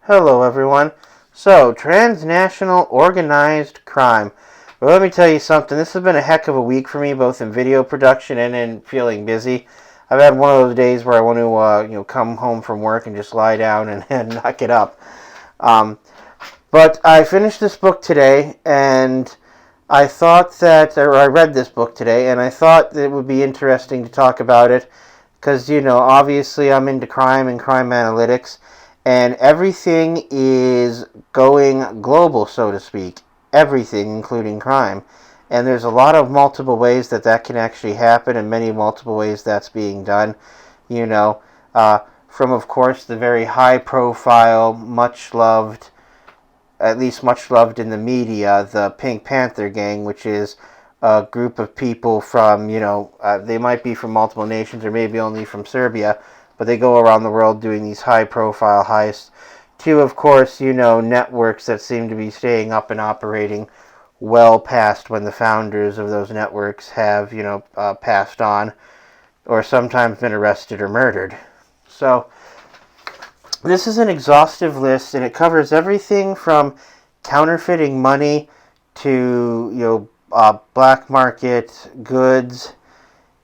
Hello, everyone. So, transnational organized crime. Well, let me tell you something. This has been a heck of a week for me, both in video production and in feeling busy. I've had one of those days where I want to, come home from work and just lie down and knock it up. Um, but I finished this book today, and I thought that, or I read this book today, and I thought that it would be interesting to talk about it because, obviously I'm into crime and crime analytics, and everything is going global, so to speak. Everything, including crime. And there's a lot of multiple ways that can actually happen, and many multiple ways that's being done. You know, from, of course, the very high profile, much loved, at least much loved in the media, the Pink Panther gang, which is a group of people from, they might be from multiple nations or maybe only from Serbia, but they go around the world doing these high-profile heists. To, of course, networks that seem to be staying up and operating well past when the founders of those networks have, passed on or sometimes been arrested or murdered. So, this is an exhaustive list, and it covers everything from counterfeiting money to, black market goods,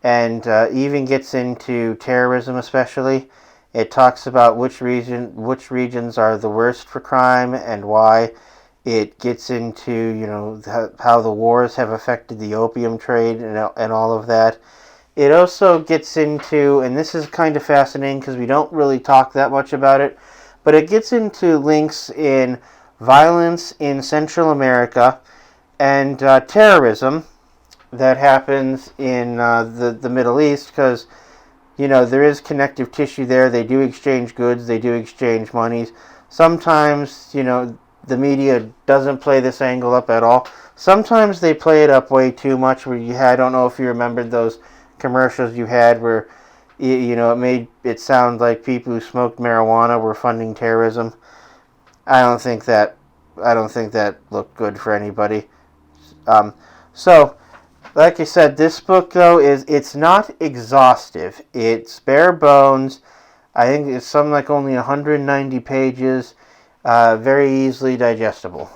and even gets into terrorism especially. It talks about which regions are the worst for crime and why. It gets into, how the wars have affected the opium trade and all of that. It also gets into, and this is kind of fascinating because we don't really talk that much about it, but it gets into links in violence in Central America and terrorism that happens in the Middle East, because there is connective tissue there. They do exchange goods, they do exchange monies. Sometimes the media doesn't play this angle up at all. Sometimes they play it up way too much, where I don't know if you remembered those commercials you had where it made it sound like people who smoked marijuana were funding terrorism. I don't think that looked good for anybody. So, like I said, this book, though, it's not exhaustive. It's bare bones. I think it's something like only 190 pages. Very easily digestible.